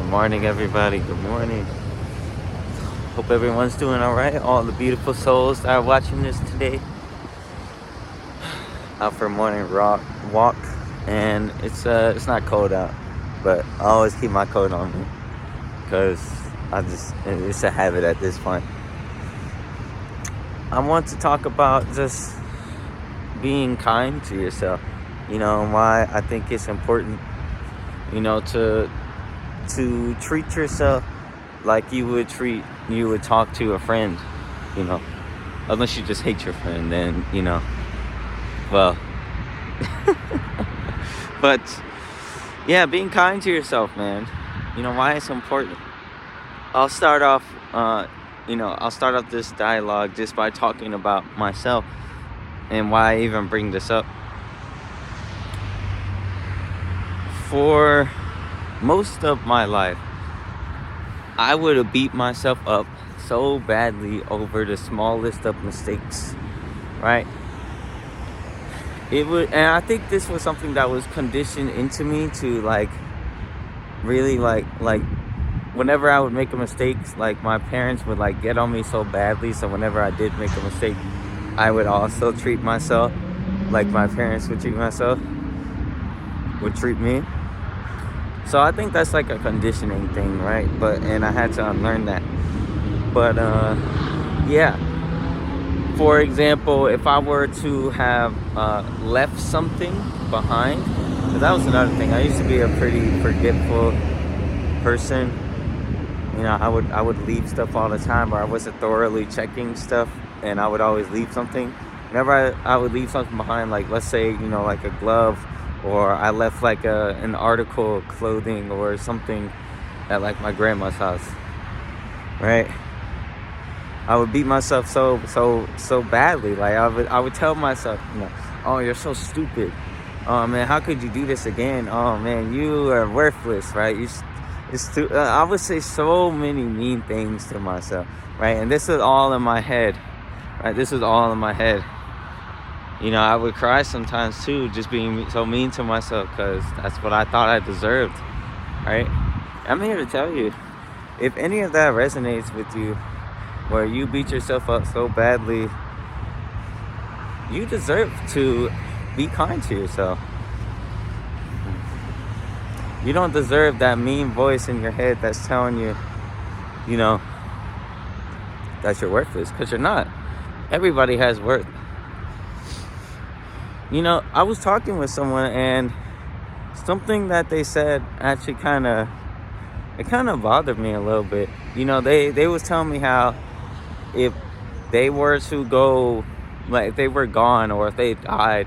Good morning, everybody. Good morning. Hope everyone's doing all right. All the beautiful souls that are watching this today. Out for a morning walk, and it's not cold out, but I always keep my coat on me because it's a habit at this point. I want to talk about just being kind to yourself. And why I think it's important. To treat yourself like you would talk to a friend, unless you just hate your friend, then, well, but yeah, being kind to yourself, man. Why it's important. I'll start off, this dialogue just by talking about myself and why I even bring this up. For most of my life, I would have beat myself up so badly over the smallest of mistakes, right? And I think this was something that was conditioned into me to really whenever I would make a mistake, my parents would get on me so badly. So whenever I did make a mistake, I would also treat myself like my parents would treat me. So I think that's a conditioning thing, right? And I had to unlearn that. But yeah. For example, if I were to have left something behind, because that was another thing. I used to be a pretty forgetful person. I would leave stuff all the time, or I wasn't thoroughly checking stuff, and I would always leave something. Whenever I would leave something behind, let's say, a glove, or I left an article of clothing or something at my grandma's house, right? I would beat myself so badly. I would tell myself, oh, you're so stupid. Oh man, how could you do this again? Oh man, you are worthless, right? I would say so many mean things to myself, right? And this is all in my head, right? I would cry sometimes too, just being so mean to myself, because that's what I thought I deserved, right? I'm here to tell you, if any of that resonates with you, where you beat yourself up so badly, you deserve to be kind to yourself. You don't deserve that mean voice in your head that's telling you, that you're worthless, because you're not. Everybody has worth. I was talking with someone, and something that they said actually kind of bothered me a little bit. They was telling me how if they were to go, if they were gone or if they died,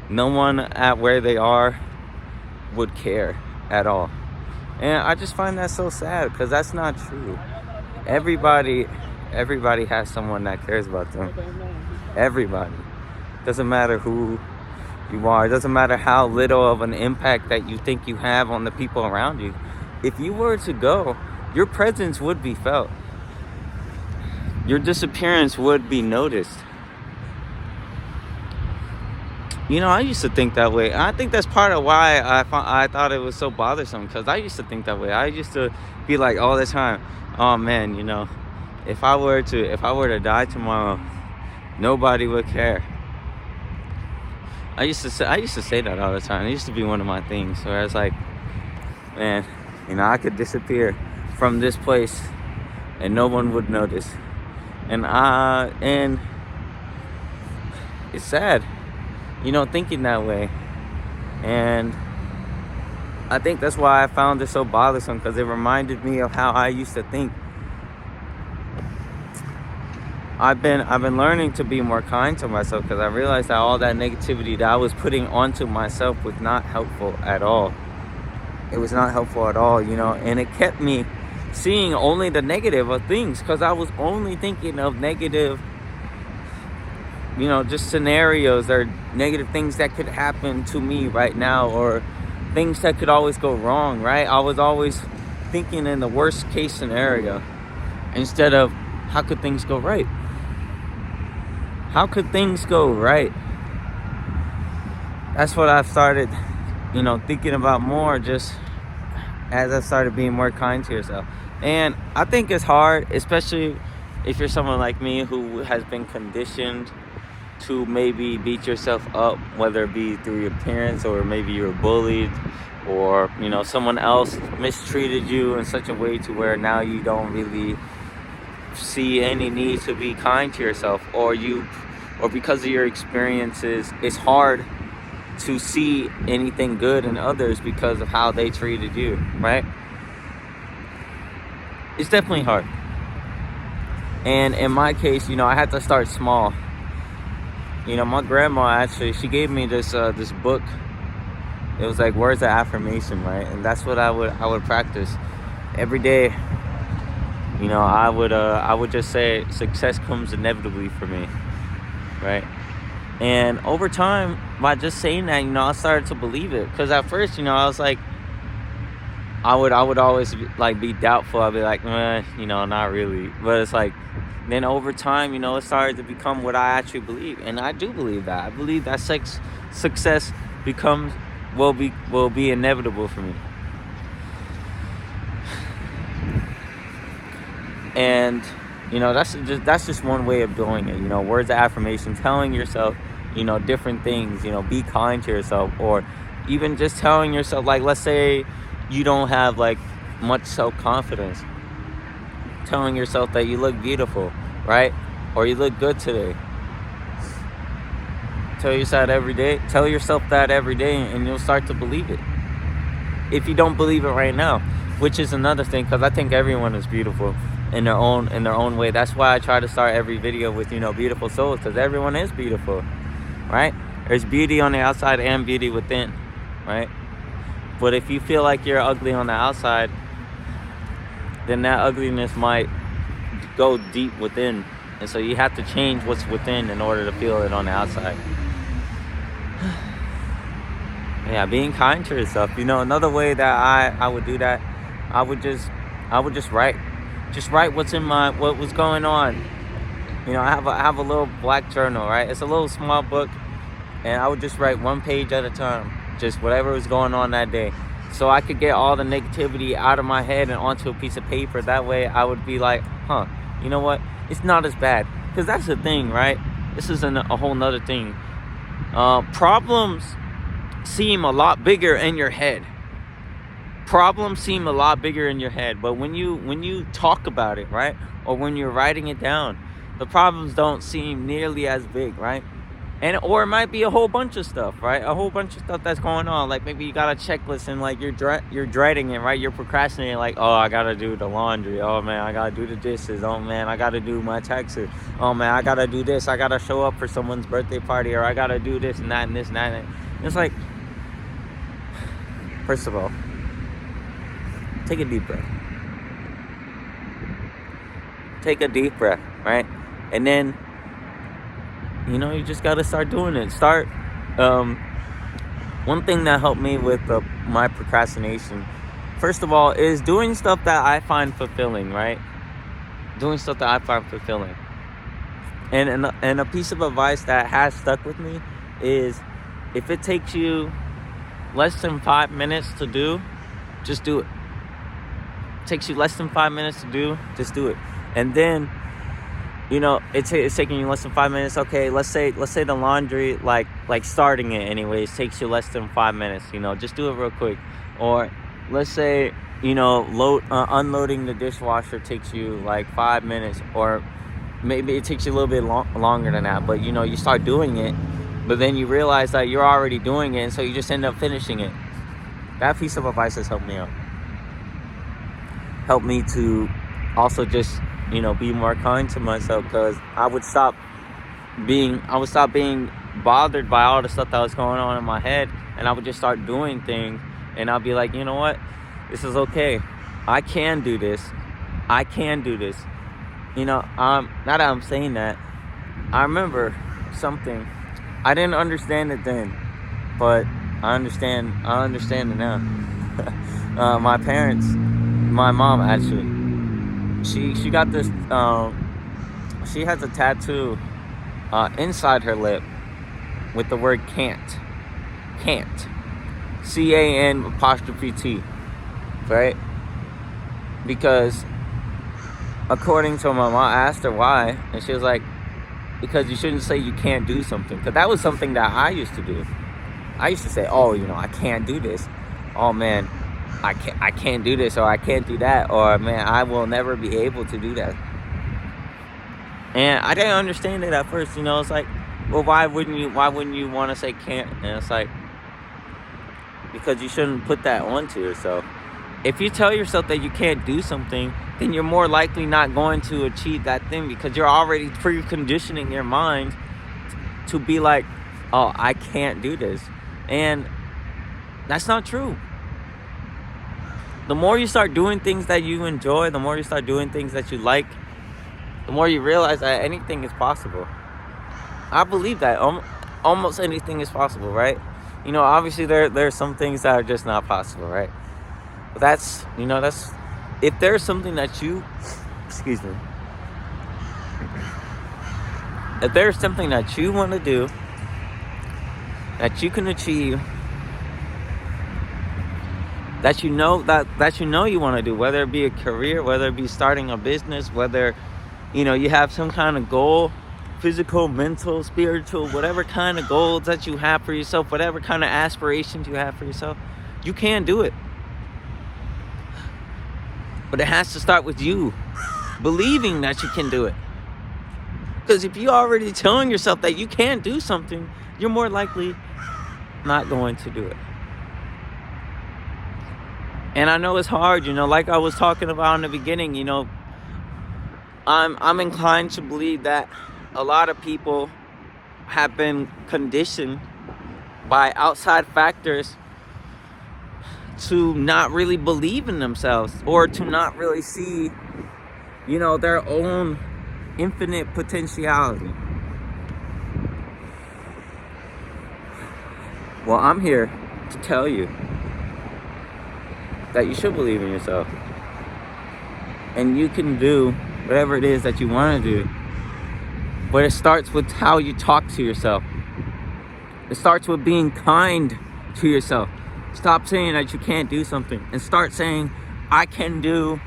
no one at where they are would care at all. And I just find that so sad, because that's not true. Everybody has someone that cares about them. Everybody. Doesn't matter who you are. It doesn't matter how little of an impact that you think you have on the people around you. If you were to go, your presence would be felt. Your disappearance would be noticed. I used to think that way. I think that's part of why I thought it was so bothersome, because I used to think that way. I used to be all the time, oh man, if I were to die tomorrow, nobody would care. I used to say that all the time. It used to be one of my things where I was like, man, I could disappear from this place and no one would notice. And it's sad, thinking that way. And I think that's why I found it so bothersome, because it reminded me of how I used to think. I've been learning to be more kind to myself, because I realized that all that negativity that I was putting onto myself was not helpful at all. It was not helpful at all, and it kept me seeing only the negative of things, because I was only thinking of negative, just scenarios or negative things that could happen to me right now, or things that could always go wrong, right? I was always thinking in the worst case scenario instead of how could things go right? How could things go right? That's what I've started, thinking about more. Just as I started being more kind to yourself. And I think it's hard, especially if you're someone like me who has been conditioned to maybe beat yourself up, whether it be through your parents or maybe you were bullied, or someone else mistreated you in such a way to where now you don't really see any need to be kind to yourself, or because of your experiences it's hard to see anything good in others because of how they treated you, right? It's definitely hard. And in my case, I had to start small. My grandma actually, she gave me this book. It was like words of affirmation, right? And that's what I would practice every day. I would just say success comes inevitably for me, right? And over time, by just saying that, I started to believe it. Because at first, I was like, I would always be doubtful. I'd be like, not really. But it's like, then over time, it started to become what I actually believe. And I do believe that. I believe that success will be inevitable for me. And that's just one way of doing it. Words of affirmation, telling yourself different things. Be kind to yourself, or even just telling yourself, like, let's say you don't have like much self-confidence, telling yourself that you look beautiful, right? Or you look good today. Tell yourself that every day, and you'll start to believe it. If you don't believe it right now, which is another thing, because I think everyone is beautiful in their own way. That's why I try to start every video with beautiful souls, because everyone is beautiful, right? There's beauty on the outside and beauty within, right? But if you feel like you're ugly on the outside, then that ugliness might go deep within, and so you have to change what's within in order to feel it on the outside. Yeah, being kind to yourself. Another way that I would do that, I would just write what's in what was going on. I have a little black journal, right? It's a little small book, and I would just write one page at a time, just whatever was going on that day, so I could get all the negativity out of my head and onto a piece of paper. That way I would be like, you know what, it's not as bad. Because that's the thing, right? This is a whole nother thing. Problems seem a lot bigger in your head. But when you talk about it, right, or when you're writing it down, the problems don't seem nearly as big, right? Or it might be a whole bunch of stuff, right? A whole bunch of stuff that's going on. Like maybe you got a checklist and like you're dreading it, right? You're procrastinating, like, oh, I gotta do the laundry. Oh man, I gotta do the dishes. Oh man, I gotta do my taxes. Oh man, I gotta do this. I gotta show up for someone's birthday party, or I gotta do this and that and this and that. And it's like, first of all, take a deep breath. Take a deep breath, right? And then, you just got to start doing it. One thing that helped me with my procrastination, first of all, is doing stuff that I find fulfilling, right? Doing stuff that I find fulfilling. And a piece of advice that has stuck with me is, if it takes you less than 5 minutes to do, just do it. It takes you less than 5 minutes to do, just do it. And then, it's taking you less than 5 minutes. Okay, let's say the laundry, like starting it anyways, takes you less than 5 minutes. Just do it real quick. Or let's say unloading the dishwasher takes you like 5 minutes, or maybe it takes you a little bit longer than that. But you start doing it, but then you realize that you're already doing it, and so you just end up finishing it. That piece of advice has helped me out. Helped me to also just be more kind to myself, because I would stop being bothered by all the stuff that was going on in my head, and I would just start doing things, and I'll be like, you know what, this is okay. I can do this. Now that I'm saying that, I remember something. I didn't understand it then, but I understand it now. My mom actually, she got this, she has a tattoo inside her lip with the word can't. CAN'. right? Because according to my mom, I asked her why, and she was like, because you shouldn't say you can't do something. Because that was something that I used to do. I used to say, oh, I can't do this. Oh, man, I can't do this, or I can't do that, or, man, I will never be able to do that. And I didn't understand it at first, It's like, well, why wouldn't you want to say can't? And it's like, because you shouldn't put that onto yourself. If you tell yourself that you can't do something, then you're more likely not going to achieve that thing, because you're already preconditioning your mind to be like, oh, I can't do this. And that's not true. The more you start doing things that you enjoy, the more you start doing things that you like, the more you realize that anything is possible. I believe that almost anything is possible, right? Obviously there are some things that are just not possible, right? But that's if there's something that you, excuse me, if there's something that you want to do, that you can achieve, that you know you want to do, whether it be a career, whether it be starting a business, whether you have some kind of goal, physical, mental, spiritual, whatever kind of goals that you have for yourself, whatever kind of aspirations you have for yourself, you can do it. But it has to start with you believing that you can do it. Because if you're already telling yourself that you can't do something, you're more likely not going to do it. And I know it's hard, like I was talking about in the beginning, I'm inclined to believe that a lot of people have been conditioned by outside factors to not really believe in themselves, or to not really see, their own infinite potentiality. Well, I'm here to tell you that you should believe in yourself, and you can do whatever it is that you want to do. But it starts with how you talk to yourself. It starts with being kind to yourself. Stop saying that you can't do something and start saying, I can do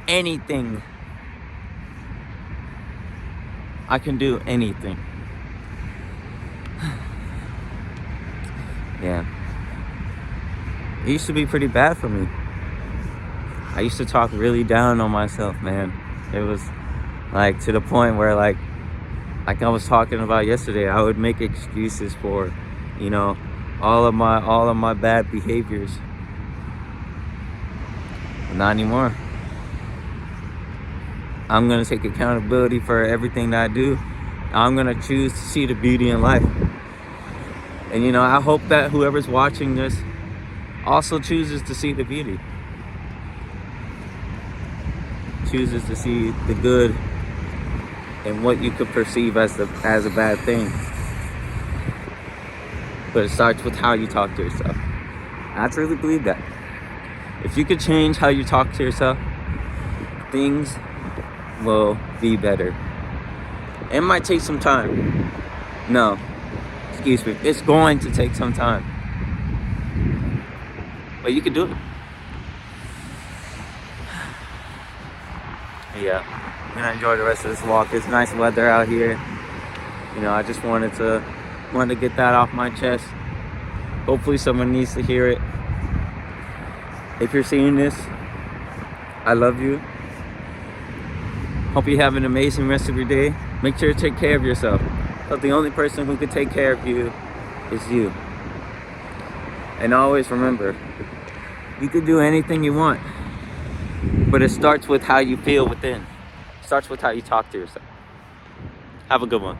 anything. I can do anything. Yeah. It used to be pretty bad for me. I used to talk really down on myself, man. It was like to the point where like I was talking about yesterday, I would make excuses for, all of my bad behaviors. But not anymore. I'm gonna take accountability for everything that I do. I'm gonna choose to see the beauty in life. And I hope that whoever's watching this also chooses to see the beauty. Chooses to see the good in what you could perceive as a bad thing. But it starts with how you talk to yourself. I truly believe that. If you could change how you talk to yourself, things will be better. It might take some time. No, excuse me. It's going to take some time. But you can do it. Yeah, I'm gonna enjoy the rest of this walk. It's nice weather out here. I just wanted to get that off my chest. Hopefully someone needs to hear it. If you're seeing this, I love you. Hope you have an amazing rest of your day. Make sure to take care of yourself. But the only person who can take care of you is you. And always remember, you can do anything you want. But it starts with how you feel within. It starts with how you talk to yourself. Have a good one.